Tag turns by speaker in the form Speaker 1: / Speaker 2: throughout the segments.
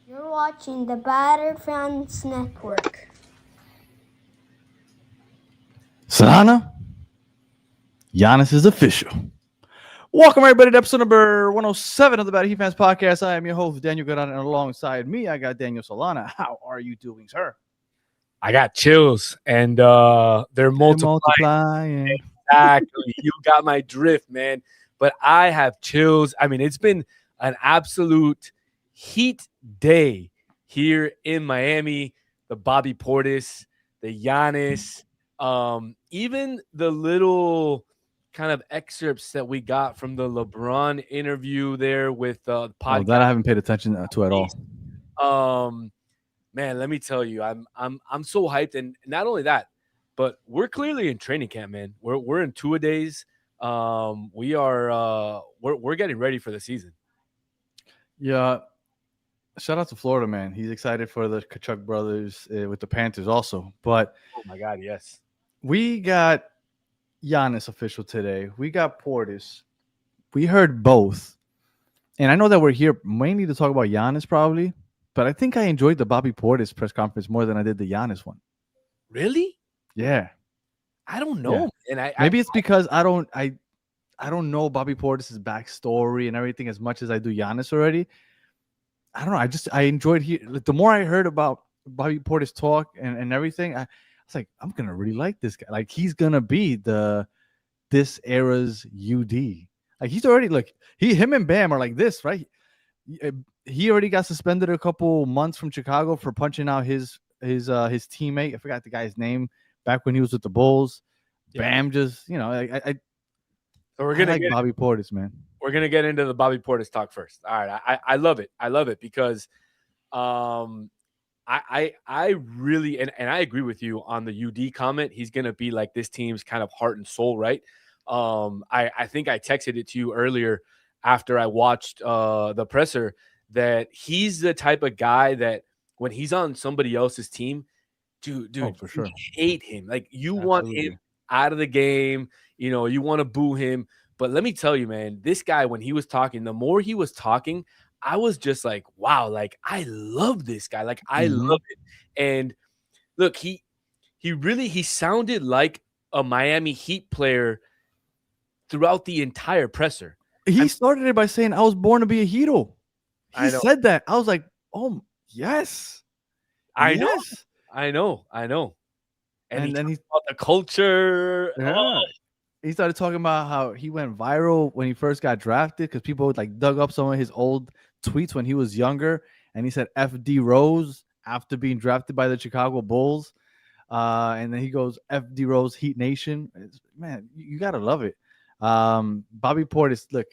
Speaker 1: You're watching the Battered Fans Network.
Speaker 2: Sana, Giannis is official. Welcome everybody to episode number 107 of the Battered Heat Fans podcast. I am your host, Daniel Goodon, and alongside me, I got Daniel Solana. How are you doing, sir?
Speaker 3: I got chills, and they're multiplying. Exactly. You got my drift, man. But I have chills. I mean, it's been an absolute heat day here in Miami. The Bobby Portis, the Giannis, even the little kind of excerpts that we got from the LeBron interview there with the podcast.
Speaker 2: That I haven't paid attention to at all.
Speaker 3: Man, let me tell you, I'm so hyped, and not only that, but we're clearly in training camp, man. We're in 2-a-days. We're getting ready for the season.
Speaker 2: Yeah, shout out to Florida, man. He's excited for the Kachuk brothers with the Panthers also. But
Speaker 3: oh my God, yes,
Speaker 2: we got Giannis official today. We got Portis. We heard both, and I know that we're here mainly to talk about Giannis, probably. But I think I enjoyed the Bobby Portis press conference more than I did the Giannis one.
Speaker 3: Really?
Speaker 2: Yeah.
Speaker 3: I don't know.
Speaker 2: Yeah. And maybe it's because I don't know Bobby Portis' backstory and everything as much as I do Giannis already. I don't know. I enjoyed the more I heard about Bobby Portis talk and everything, I was like, I'm gonna really like this guy. Like he's gonna be this era's UD. Like he's already him and Bam are like this, right? He already got suspended a couple months from Chicago for punching out his teammate. I forgot the guy's name back when he was with the Bulls. Yeah. Bam just, so we're gonna like Bobby Portis, man.
Speaker 3: We're gonna get into the Bobby Portis talk first. All right, I love it. I love it because I really and I agree with you on the UD comment. He's gonna be like this team's kind of heart and soul, right? I think I texted it to you earlier after I watched the presser that he's the type of guy that when he's on somebody else's team, dude,
Speaker 2: for sure,
Speaker 3: hate him. Like you want him out of the game, you want to boo him. But let me tell you, man, this guy, when he was talking, the more he was talking, I was just like, wow, like I love this guy. Like I love it. And look, he sounded like a Miami Heat player throughout the entire presser.
Speaker 2: He started it by saying, I was born to be a Heato. He said that. I was like, oh, yes.
Speaker 3: I know. And then he's about the culture.
Speaker 2: Yeah. Oh. He started talking about how he went viral when he first got drafted because people dug up some of his old tweets when he was younger. And he said FD Rose after being drafted by the Chicago Bulls. And then he goes FD Rose Heat Nation. Man, you got to love it. Bobby Portis, look,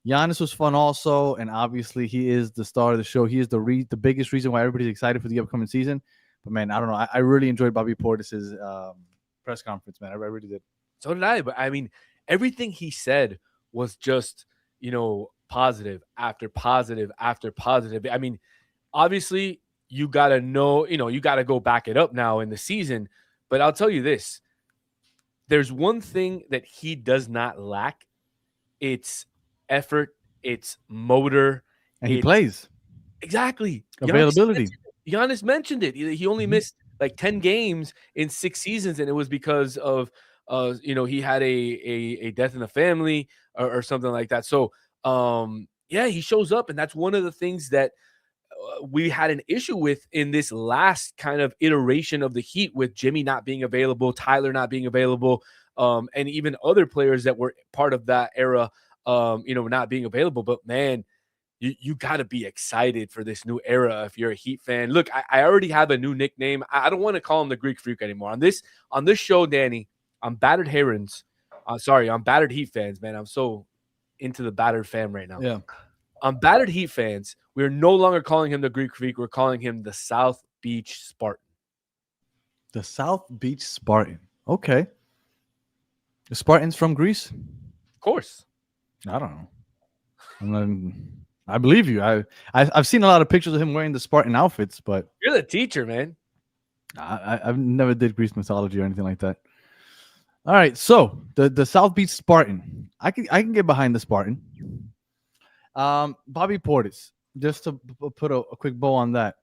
Speaker 2: Giannis was fun also, and obviously he is the star of the show. He is the biggest reason why everybody's excited for the upcoming season. But man, I don't know. I really enjoyed Bobby Portis's press conference, man. I really did.
Speaker 3: So did I. But I mean, everything he said was just, positive after positive after positive. I mean, obviously you got to know, you got to go back it up now in the season. But I'll tell you this. There's one thing that he does not lack. It's effort. It's motor.
Speaker 2: And he plays.
Speaker 3: Exactly.
Speaker 2: Availability.
Speaker 3: Giannis mentioned it. He only missed like 10 games in 6 seasons, and it was because of, he had a death in the family or something like that. So, he shows up, and that's one of the things that we had an issue with in this last kind of iteration of the Heat with Jimmy not being available, Tyler not being available, and even other players that were part of that era, not being available. But man, you got to be excited for this new era if you're a Heat fan. Look, I already have a new nickname. I don't want to call him the Greek Freak anymore. On this show, Danny, I'm Battered Herons. I'm Battered Heat Fans, man. I'm so into the Battered fan right now.
Speaker 2: Yeah.
Speaker 3: On Battered Heat Fans, we're no longer calling him the Greek Freak. We're calling him the South Beach Spartan.
Speaker 2: The South Beach Spartan. Okay. The Spartans from Greece?
Speaker 3: Of course.
Speaker 2: I don't know. I believe you. I've seen a lot of pictures of him wearing the Spartan outfits, but
Speaker 3: you're the teacher, man.
Speaker 2: I've never did Greek mythology or anything like that. All right, so the South Beach Spartan. I can get behind the Spartan. Bobby Portis. just to put a quick bow on that,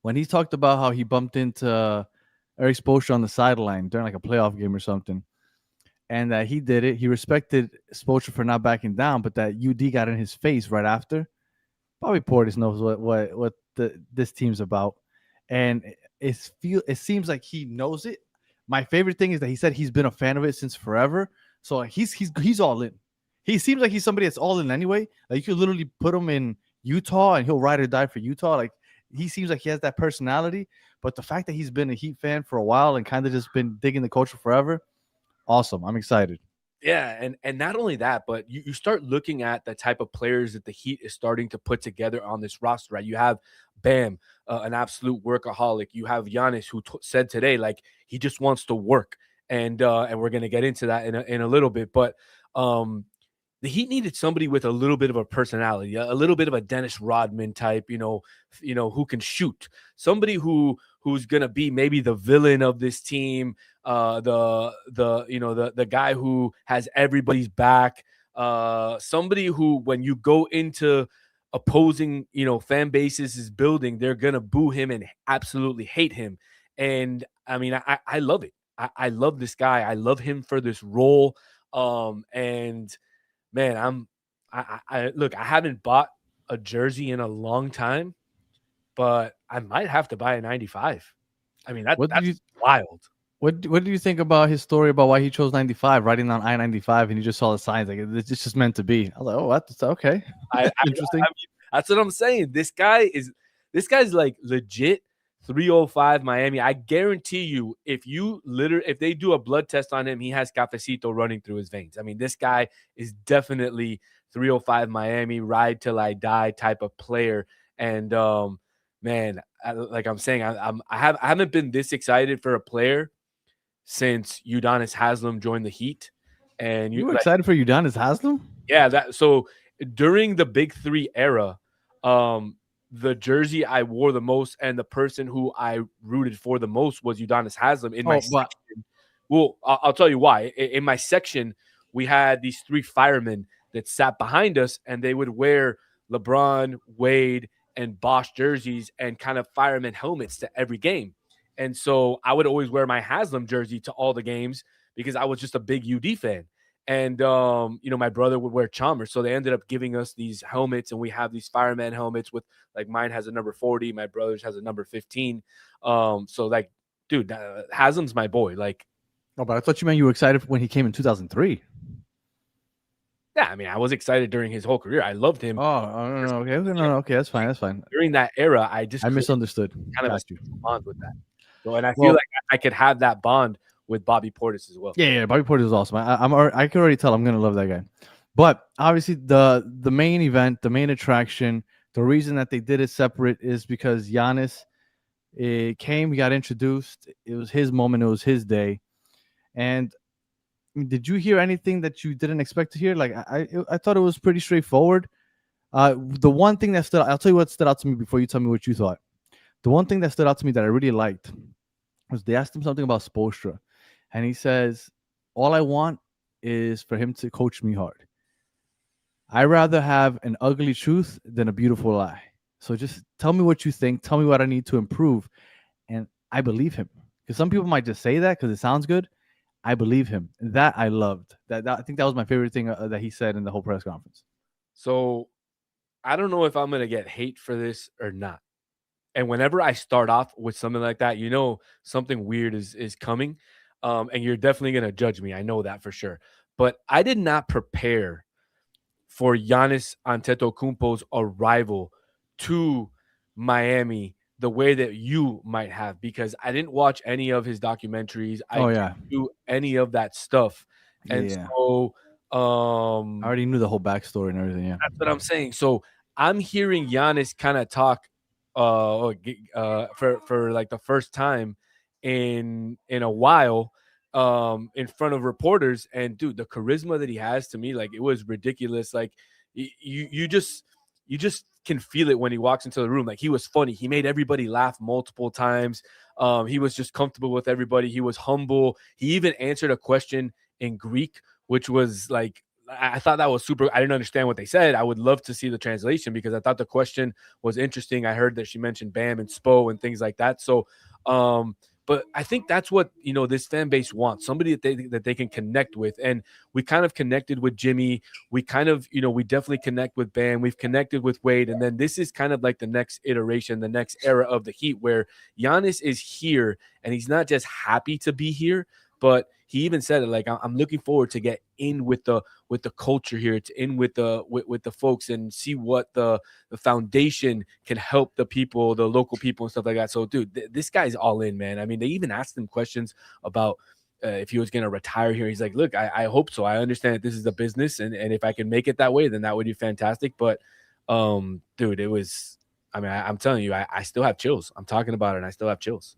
Speaker 2: when he talked about how he bumped into Eric Spoelstra on the sideline during like a playoff game or something, and that he did it, he respected Spoelstra for not backing down, but that UD got in his face right after. Bobby Portis knows what this team's about, and it seems like he knows it. My favorite thing is that he said he's been a fan of it since forever, so he's all in. He seems like he's somebody that's all in anyway. Like you could literally put him in Utah and he'll ride or die for Utah. Like he seems like he has that personality. But the fact that he's been a Heat fan for a while and kind of just been digging the culture forever, awesome. I'm excited.
Speaker 3: Yeah, and not only that, but you start looking at the type of players that the Heat is starting to put together on this roster, right? You have Bam, an absolute workaholic. You have Giannis, who said today, like, he just wants to work. And we're going to get into that in a little bit. But the Heat needed somebody with a little bit of a personality, a little bit of a Dennis Rodman type, who can shoot. Somebody who's gonna be maybe the villain of this team, the guy who has everybody's back. Somebody who, when you go into opposing, fan bases is building, they're gonna boo him and absolutely hate him. And I mean, I love it. I love this guy. I love him for this role. And man, look, I haven't bought a jersey in a long time, but I might have to buy a 95. I mean, that's wild.
Speaker 2: What do you think about his story about why he chose 95, riding down I-95, and you just saw the signs? Like, it's just meant to be. I was like, oh, that's okay. Interesting.
Speaker 3: I mean, that's what I'm saying. This guy's like legit 305 Miami. I guarantee you, if they do a blood test on him, he has cafecito running through his veins. I mean, this guy is definitely 305 Miami, ride till I die type of player. And man, like I'm saying, I haven't been this excited for a player since Udonis Haslem joined the Heat. And
Speaker 2: you were excited for Udonis Haslem?
Speaker 3: Yeah, so during the Big Three era, the jersey I wore the most and the person who I rooted for the most was Udonis Haslem in my section. Well, I'll tell you why. In my section, we had these three firemen that sat behind us, and they would wear LeBron, Wade, and Bosch jerseys and kind of fireman helmets to every game. And so I would always wear my Haslem jersey to all the games because I was just a big UD fan. And, my brother would wear Chalmers. So they ended up giving us these helmets, and we have these fireman helmets with, like, mine has a number 40. My brother's has a number 15. So, like, dude, Haslem's my boy. Like,
Speaker 2: oh, but I thought you meant you were excited when he came in 2003.
Speaker 3: Yeah, I mean, I was excited during his whole career. I loved him.
Speaker 2: Oh, no, okay. No, okay, that's fine.
Speaker 3: During that era, I
Speaker 2: misunderstood.
Speaker 3: Kind of a bond with that. So, and I feel like I could have that bond with Bobby Portis as well.
Speaker 2: Yeah, Bobby Portis is awesome. I can already tell I'm gonna love that guy. But obviously, the main event, the main attraction, the reason that they did it separate is because Giannis came, he got introduced. It was his moment. It was his day. And did you hear anything that you didn't expect to hear? Like I thought it was pretty straightforward. The one thing that I'll tell you what stood out to me before you tell me what you thought. The one thing that stood out to me that I really liked was they asked him something about Spoelstra. And he says, all I want is for him to coach me hard. I'd rather have an ugly truth than a beautiful lie. So just tell me what you think. Tell me what I need to improve. And I believe him. Because some people might just say that because it sounds good. I believe him. That I loved. That I think that was my favorite thing that he said in the whole press conference.
Speaker 3: So I don't know if I'm going to get hate for this or not. And whenever I start off with something like that, something weird is coming. And you're definitely going to judge me. I know that for sure. But I did not prepare for Giannis Antetokounmpo's arrival to Miami the way that you might have, because I didn't watch any of his documentaries. I didn't do any of that stuff. And so
Speaker 2: I already knew the whole backstory and everything. Yeah,
Speaker 3: that's what I'm saying. So I'm hearing Giannis kind of talk for like the first time in a while in front of reporters, and dude, the charisma that he has, to me, like, it was ridiculous. Like you just can feel it when he walks into the room. Like, he was funny. He made everybody laugh multiple times. He was just comfortable with everybody. He was humble. He even answered a question in Greek, which was like I thought that was super. I didn't understand what they said. I would love to see the translation because I thought the question was interesting. I heard that she mentioned Bam and Spo and things like that. So, but I think that's what this fan base wants, somebody that they can connect with. And we kind of connected with Jimmy. We kind of we definitely connect with Bam. We've connected with Wade, and then this is kind of like the next iteration, the next era of the Heat, where Giannis is here, and he's not just happy to be here, but he even said it like, I'm looking forward to get in with the culture here, to in with the folks and see what the foundation can help the people, the local people and stuff like that. So, dude, this guy's all in, man. I mean, they even asked him questions about if he was going to retire here. He's like, look, I hope so. I understand that this is a business, and if I can make it that way, then that would be fantastic. But, dude, it was. I mean, I'm telling you, I still have chills. I'm talking about it, and I still have chills.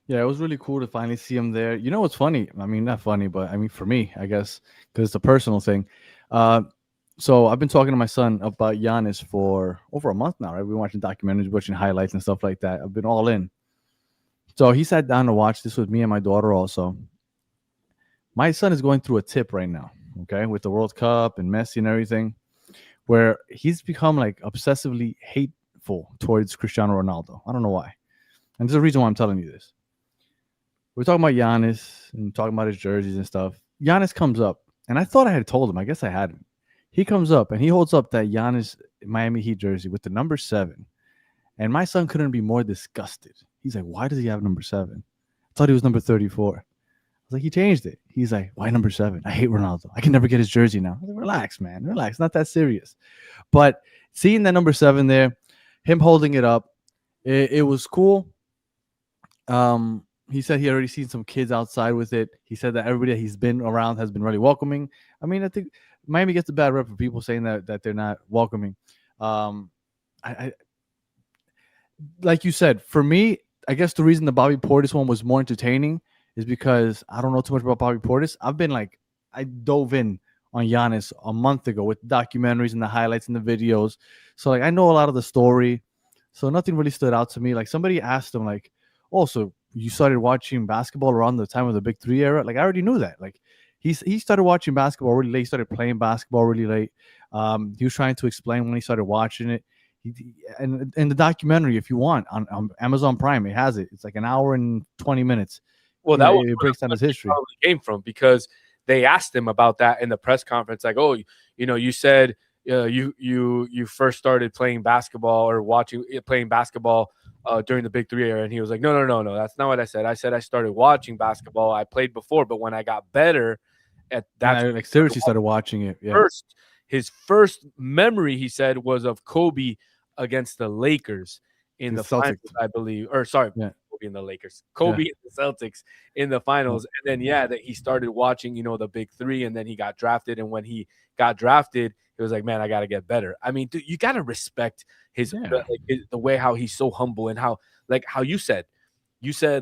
Speaker 2: Yeah, it was really cool to finally see him there. You know what's funny? I mean, not funny, but I mean, for me, I guess, because it's a personal thing. So I've been talking to my son about Giannis for over a month now, right? We've been watching documentaries, watching highlights and stuff like that. I've been all in. So he sat down to watch this with me and my daughter also. My son is going through a tip right now, okay, with the World Cup and Messi and everything, where he's become like obsessively hateful towards Cristiano Ronaldo. I don't know why. And there's a reason why I'm telling you this. We're talking about Giannis and talking about his jerseys and stuff. Giannis comes up, and I thought I had told him. I guess I hadn't. He comes up, and he holds up that Giannis Miami Heat jersey with the number 7. And my son couldn't be more disgusted. He's like, why does he have number 7? I thought he was number 34. I was like, he changed it. He's like, why number 7? I hate Ronaldo. I can never get his jersey now. I was like, relax, man. Relax. Not that serious. But seeing that number 7 there, him holding it up, it was cool. He said he already seen some kids outside with it. He said that everybody that he's been around has been really welcoming. I mean, I think Miami gets a bad rep for people saying that they're not welcoming. I like you said, for me, I guess the reason the Bobby Portis one was more entertaining is because I don't know too much about Bobby Portis. I dove in on Giannis a month ago with documentaries and the highlights and the videos. So like I know a lot of the story. So nothing really stood out to me. Like somebody asked him like, oh, so you started watching basketball around the time of the Big 3 era? Like I already knew that. Like he started watching basketball really late. He started playing basketball really late. He was trying to explain when he started watching it. And the documentary, if you want, on Amazon Prime, it has it. It's like an hour and 20 minutes.
Speaker 3: Well, that was
Speaker 2: it breaks down his history.
Speaker 3: Probably came from because they asked him about that in the press conference. Like, oh, you said you first started playing basketball or playing basketball during the Big 3 era, and he was like, no, that's not what I said. I said I started watching basketball. I played before, but when I got better at that,
Speaker 2: I seriously started watching it. Yeah.
Speaker 3: His first memory, he said, was of Kobe against the Lakers in the finals, I believe. Or sorry, Kobe in the Lakers. Kobe and the Celtics in the finals. And then, that he started watching, the Big 3, and then he got drafted. And when he got drafted, he was like, man, I got to get better. I mean, dude, you got to respect the way how he's so humble and how you said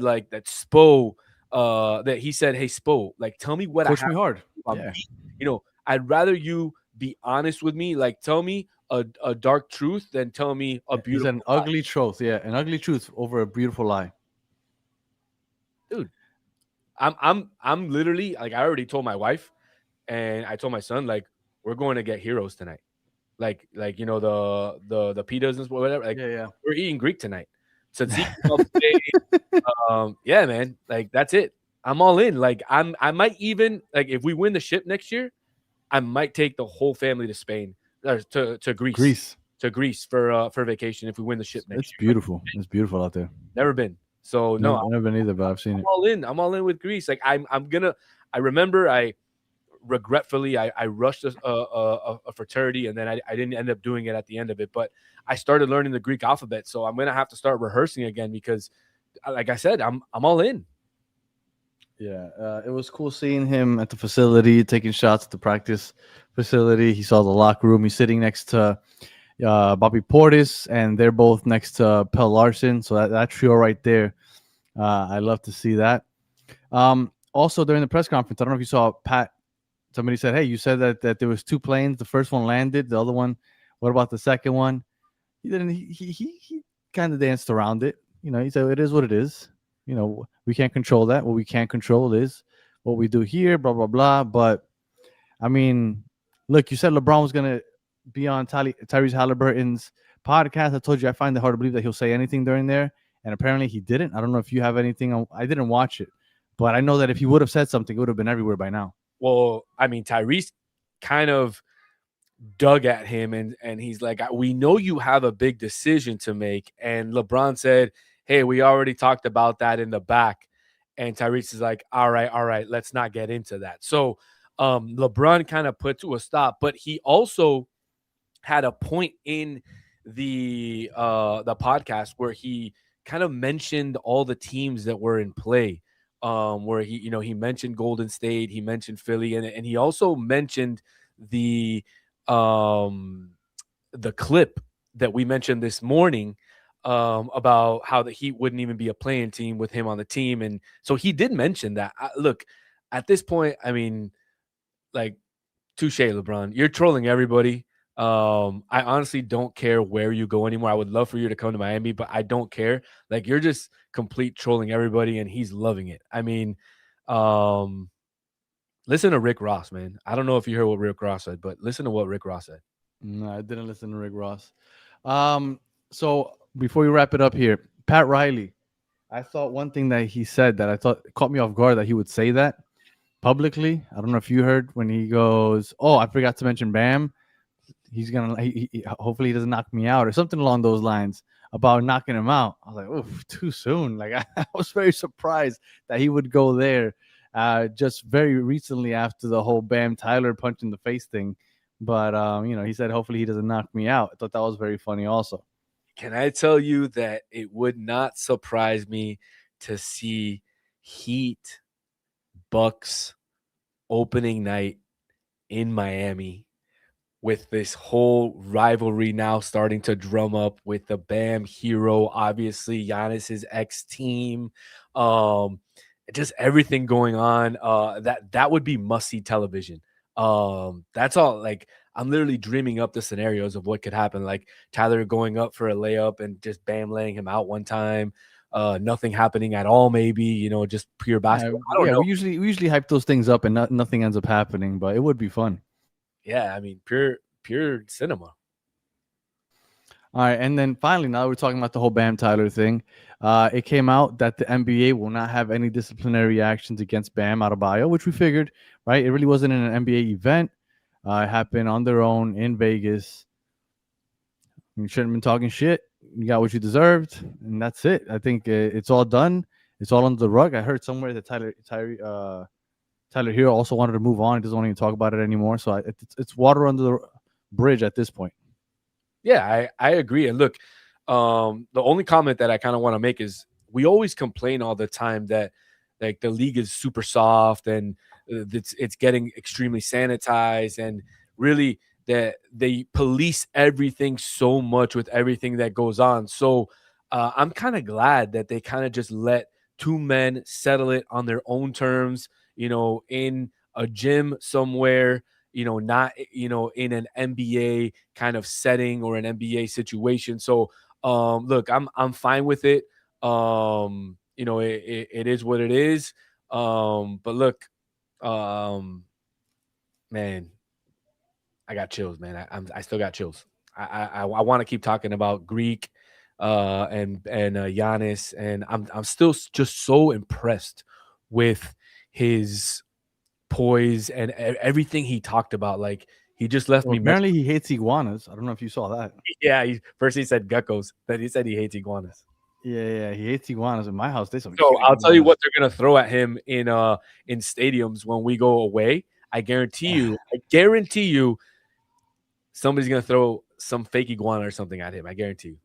Speaker 3: like that Spo, that he said, hey, Spo, like, tell me what
Speaker 2: Push me hard.
Speaker 3: I'd rather you be honest with me. Like, tell me a dark truth than tell me a beautiful
Speaker 2: an ugly truth. Yeah, an ugly truth over a beautiful lie.
Speaker 3: Dude, I'm literally like, I already told my wife and I told my son, like, we're going to get heroes tonight. Like the pitas and whatever. Like, we're eating Greek tonight. So yeah, man. Like, that's it. I'm all in. Like, I might even, like, if we win the ship next year, I might take the whole family to Spain or to Greece. To Greece for vacation if we win the ship next year.
Speaker 2: It's beautiful. It's beautiful out there.
Speaker 3: Never been. So no,
Speaker 2: I've never been either, but I've seen it.
Speaker 3: I'm all in with Greece. Like I remember regretfully I rushed a fraternity, and then I didn't end up doing it at the end of it. But I started learning the Greek alphabet, so I'm gonna have to start rehearsing again because, like I said, I'm all in.
Speaker 2: Yeah, it was cool seeing him at the facility, taking shots at the practice facility. He saw the locker room. He's sitting next to Bobby Portis, and they're both next to Pelle Larsson. So that trio right there, I love to see that. Also, during the press conference, I don't know if you saw Pat. Somebody said, hey, you said that there was 2 planes. The first one landed. The other one, what about the second one? He didn't. He kind of danced around it. He said, it is what it is. We can't control that. What we can't control is what we do here, blah, blah, blah. But, I mean, look, you said LeBron was gonna be on Tyrese Halliburton's podcast. I told you I find it hard to believe that he'll say anything during there, and apparently he didn't. I don't know if you have anything. I didn't watch it, but I know that if he would have said something, it would have been everywhere by now.
Speaker 3: Well, I mean, Tyrese kind of dug at him and he's like, we know you have a big decision to make. And LeBron said, hey, we already talked about that in the back. And Tyrese is like, all right, let's not get into that. So LeBron kind of put to a stop, but he also had a point in the podcast where he kind of mentioned all the teams that were in play. Where he mentioned Golden State, he mentioned Philly, and he also mentioned the clip that we mentioned this morning about how the Heat wouldn't even be a playing team with him on the team. And so he did mention that. Look, at this point, I mean, like, touche, LeBron. You're trolling everybody. I honestly don't care where you go anymore. I would love for you to come to Miami, but I don't care. Like, you're just complete trolling everybody, and he's loving it. I mean, listen to Rick Ross, man. I don't know if you heard what Rick Ross said, but listen to what Rick Ross said.
Speaker 2: No, I didn't listen to Rick Ross. So before we wrap it up here, Pat Riley, I thought one thing that he said that I thought caught me off guard that he would say that publicly. I don't know if you heard when he goes, "Oh, I forgot to mention Bam. He's gonna hopefully he doesn't knock me out," or something along those lines about knocking him out. I was like, "Oof, too soon." Like I was very surprised that he would go there just very recently after the whole Bam Tyler punch in the face thing. But he said hopefully he doesn't knock me out. I thought that was very funny also.
Speaker 3: Can I tell you that it would not surprise me to see Heat Bucks opening night in Miami with this whole rivalry now starting to drum up with the Bam Hero, obviously Giannis's ex team, just everything going on. That would be must-see television. That's all. Like, I'm literally dreaming up the scenarios of what could happen. Like Tyler going up for a layup and just Bam laying him out one time. Nothing happening at all. Maybe just pure basketball. I don't know.
Speaker 2: We usually hype those things up and nothing ends up happening, but it would be fun.
Speaker 3: Yeah, I mean, pure cinema.
Speaker 2: All right, and then finally, now we're talking about the whole Bam Tyler thing. It came out that the NBA will not have any disciplinary actions against Bam Adebayo, which we figured, right? It really wasn't an NBA event. It happened on their own in Vegas. You shouldn't have been talking shit. You got what you deserved, and that's it. I think it's all done. It's all under the rug. I heard somewhere that Tyler Herro also wanted to move on. He doesn't want to even talk about it anymore. So it's water under the bridge at this point.
Speaker 3: Yeah, I agree. And look, the only comment that I kind of want to make is we always complain all the time that like the league is super soft and it's getting extremely sanitized, and really that they police everything so much with everything that goes on. So I'm kind of glad that they kind of just let two men settle it on their own terms, in a gym somewhere, not, in an NBA kind of setting or an NBA situation. So, look, I'm fine with it. It is what it is. But look, man, I got chills, man. I still got chills. I want to keep talking about Greek, and Giannis, and I'm still just so impressed with his poise and everything he talked about. Like, he just left me.
Speaker 2: Apparently, he hates iguanas. I don't know if you saw that.
Speaker 3: Yeah, first he said geckos, then he said he hates iguanas.
Speaker 2: Yeah, he hates iguanas. In my house, there's some.
Speaker 3: So I'll tell you what they're gonna throw at him in stadiums when we go away. I guarantee you, somebody's gonna throw some fake iguana or something at him. I guarantee you.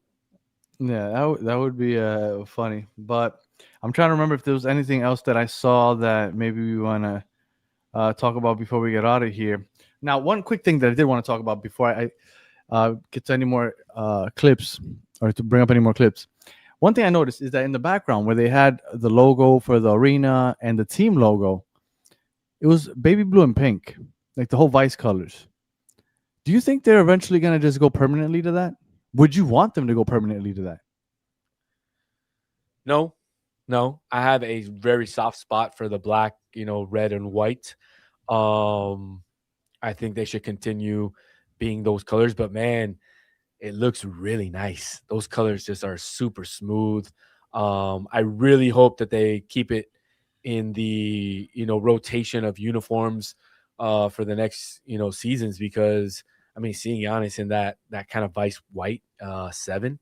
Speaker 2: Yeah, that would be funny. But I'm trying to remember if there was anything else that I saw that maybe we want to talk about before we get out of here. Now, one quick thing that I did want to talk about before I get to any more clips or to bring up any more clips. One thing I noticed is that in the background where they had the logo for the arena and the team logo, it was baby blue and pink, like the whole Vice colors. Do you think they're eventually going to just go permanently to that? Would you want them to go permanently to that?
Speaker 3: No. I have a very soft spot for the black, red and white. I I think they should continue being those colors. But man, it looks really nice. Those colors just are super smooth. I really hope that they keep it in the rotation of uniforms for the next seasons, because I mean, seeing Giannis in that kind of vice white 7.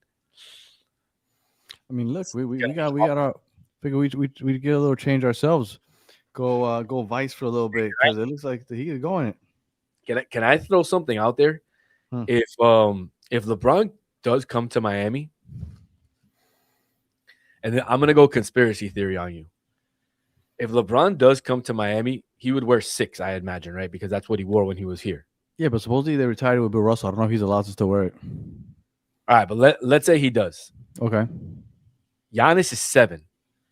Speaker 2: I mean, look, we got our figure we get a little change ourselves. Go Vice for a little bit, because it looks like the Heat is going it.
Speaker 3: Can I throw something out there?
Speaker 2: Hmm.
Speaker 3: If LeBron does come to Miami, and then I'm gonna go conspiracy theory on you. If LeBron does come to Miami, he would wear 6, I imagine, right? Because that's what he wore when he was here.
Speaker 2: Yeah, but supposedly they retired with Bill Russell. I don't know if he's allowed to still wear it.
Speaker 3: All right, but let's say he does.
Speaker 2: Okay.
Speaker 3: Giannis is 7.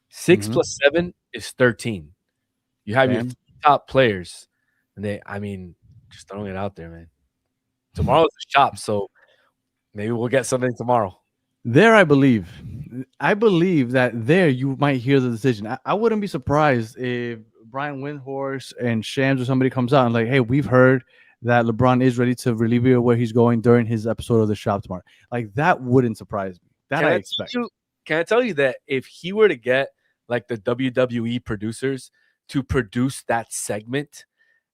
Speaker 3: 6
Speaker 2: Mhm.
Speaker 3: plus 7 is 13. You have your
Speaker 2: Bam.
Speaker 3: top players, and just throwing it out there, man. Tomorrow's the shop, so maybe we'll get something tomorrow.
Speaker 2: There, I believe that there you might hear the decision. I wouldn't be surprised if Brian Windhorst and Shams or somebody comes out and like, hey, we've heard that LeBron is ready to relieve you where he's going during his episode of the shop tomorrow. Like, that wouldn't surprise me. That I expect.
Speaker 3: Can I tell you that if he were to get like the WWE producers to produce that segment,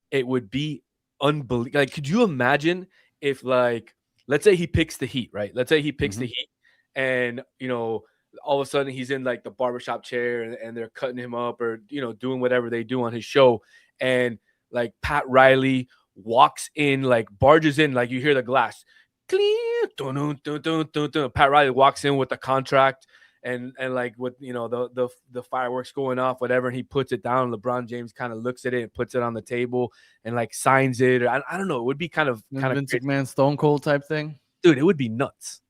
Speaker 3: it would be unbelievable. Like, could you imagine if, like, let's say he picks the Heat, right? Let's say he picks the Heat, and all of a sudden he's in like the barbershop chair, and they're cutting him up, or doing whatever they do on his show, and like Pat Riley walks in, like barges in, like you hear the glass clean, Pat Riley walks in with the contract, and like with the fireworks going off, whatever, and he puts it down. LeBron James kind of looks at it and puts it on the table and like signs it. Or I don't know. It would be kind of
Speaker 2: Vince McMahon Stone Cold type thing.
Speaker 3: Dude, it would be nuts.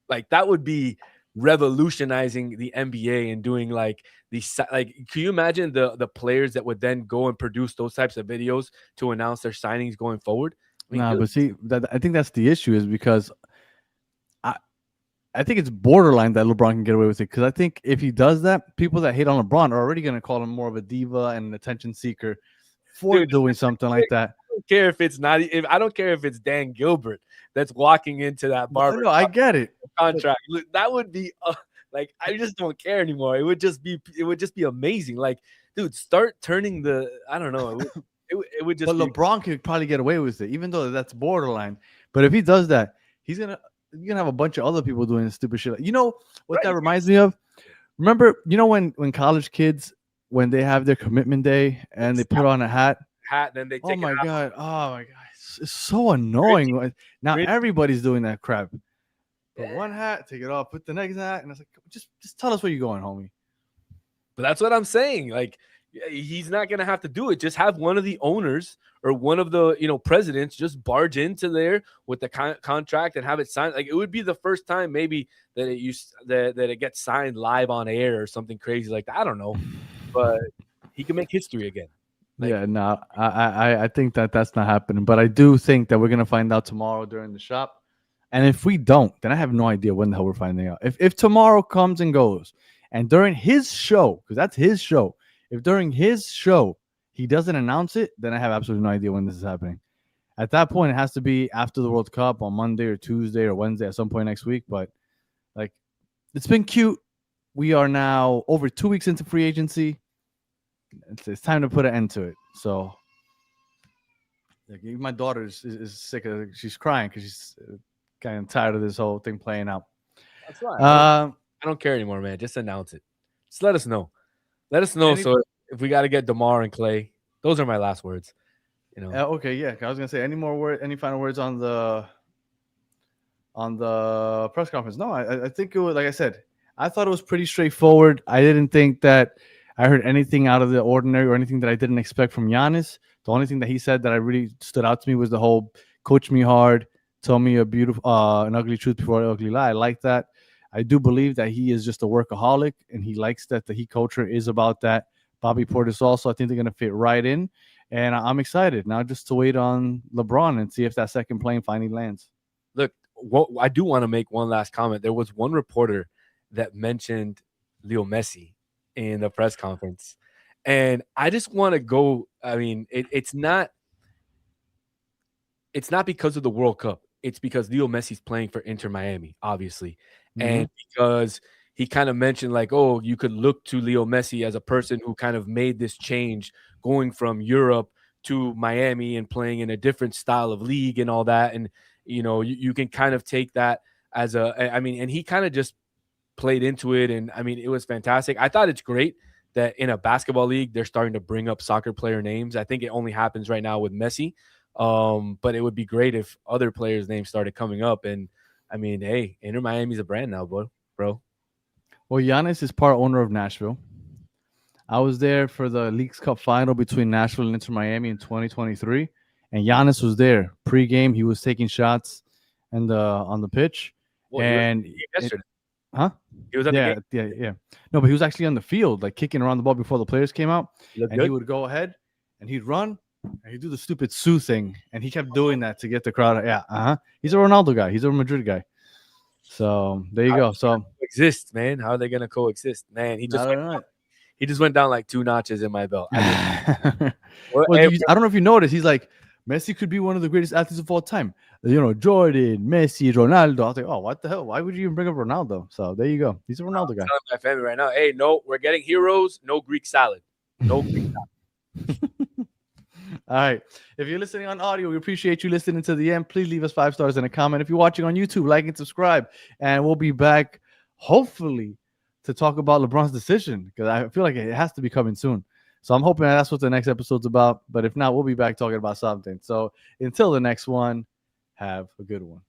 Speaker 3: Like, that would be revolutionizing the NBA and doing like these. Like, can you imagine the players that would then go and produce those types of videos to announce their signings going forward? I mean,
Speaker 2: But see, I think that's the issue, is because I think it's borderline that LeBron can get away with it, because I think if he does that, people that hate on LeBron are already going to call him more of a diva and an attention seeker for doing something like that.
Speaker 3: I don't care if it's not. I don't care if it's Dan Gilbert that's walking into that barber.
Speaker 2: No, I get it.
Speaker 3: Contract. That would be like, I just don't care anymore. It would just be amazing. Like, dude, start turning the. I don't know. It would just.
Speaker 2: But LeBron could probably get away with it, even though that's borderline. But if he does that, you're gonna have a bunch of other people doing stupid shit. You know what that reminds me of? Remember, when college kids, when they have their commitment day and they put on a hat,
Speaker 3: then they take
Speaker 2: oh my god, it's so annoying. Now everybody's doing that crap. Put one hat, take it off, put the next hat, and it's like, just tell us where you're going, homie.
Speaker 3: But that's what I'm saying. Like, he's not gonna have to do it. Just have one of the owners or one of the presidents just barge into there with the contract and have it signed. Like, it would be the first time maybe that it gets signed live on air or something crazy like that. I don't know, but he can make history again.
Speaker 2: Like, yeah, no, I think that's not happening. But I do think that we're gonna find out tomorrow during the shop. And if we don't, then I have no idea when the hell we're finding out. If tomorrow comes and goes, and during his show, because that's his show, if during his show he doesn't announce it, then I have absolutely no idea when this is happening. At that point, it has to be after the World Cup on Monday or Tuesday or Wednesday at some point next week. But like, it's been cute. We are now over 2 weeks into free agency. It's time to put an end to it. So, like, even my daughter is sick of it. She's crying because she's kind of tired of this whole thing playing out.
Speaker 3: That's right. I don't care anymore, man. Just announce it. Just let us know. Let us know. So if we got to get DeMar and Clay, those are my last words.
Speaker 2: Okay, yeah. I was gonna say, any final words on the press conference? No, I think it was, like I said, I thought it was pretty straightforward. I didn't think that I heard anything out of the ordinary or anything that I didn't expect from Giannis. The only thing that he said that I really stood out to me was the whole coach me hard, tell me a beautiful, an ugly truth before an ugly lie. I like that. I do believe that he is just a workaholic, and he likes that the Heat culture is about that. Bobby Portis also, I think they're going to fit right in, and I'm excited now just to wait on LeBron and see if that second plane finally lands.
Speaker 3: Look, I do want to make one last comment. There was one reporter that mentioned Leo Messi in the press conference, and I just want to go. I mean, it's not it's not because of the World Cup. It's because Leo Messi's playing for Inter Miami, obviously. And because he kind of mentioned like, oh, you could look to Leo Messi as a person who kind of made this change going from Europe to Miami and playing in a different style of league and all that. And, you know, you can kind of take that as and he kind of just played into it. And I mean, it was fantastic. I thought it's great that in a basketball league, they're starting to bring up soccer player names. I think it only happens right now with Messi. But it would be great if other players' names started coming up. And I mean, hey, Inter Miami's a brand now, bro.
Speaker 2: Well, Giannis is part owner of Nashville. I was there for the Leagues Cup final between Nashville and Inter Miami in 2023, and Giannis was there pre-game. He was taking shots and on the pitch,
Speaker 3: Well,
Speaker 2: and
Speaker 3: yesterday.
Speaker 2: Huh?
Speaker 3: He was at the game.
Speaker 2: Yeah. No, but he was actually on the field, like kicking around the ball before the players came out.
Speaker 3: He
Speaker 2: He would go ahead and he'd run and he'd do the stupid Sue thing. And he kept doing that to get the crowd. Yeah. He's a Ronaldo guy. He's a Madrid guy. So there you go. So
Speaker 3: coexist, man. How are they gonna coexist? Man, he just went down like 2 notches in my belt.
Speaker 2: I don't know if you noticed, he's like, Messi could be one of the greatest athletes of all time. You know, Jordan, Messi, Ronaldo. I was like, oh, what the hell? Why would you even bring up Ronaldo? So there you go. He's a Ronaldo guy.
Speaker 3: I'm telling my family right now, hey, no, we're getting heroes, no Greek salad. No Greek salad.
Speaker 2: All right. If you're listening on audio, we appreciate you listening to the end. Please leave us 5 stars and a comment. If you're watching on YouTube, like and subscribe. And we'll be back, hopefully, to talk about LeBron's decision, because I feel like it has to be coming soon. So I'm hoping that's what the next episode's about. But if not, we'll be back talking about something. So until the next one, have a good one.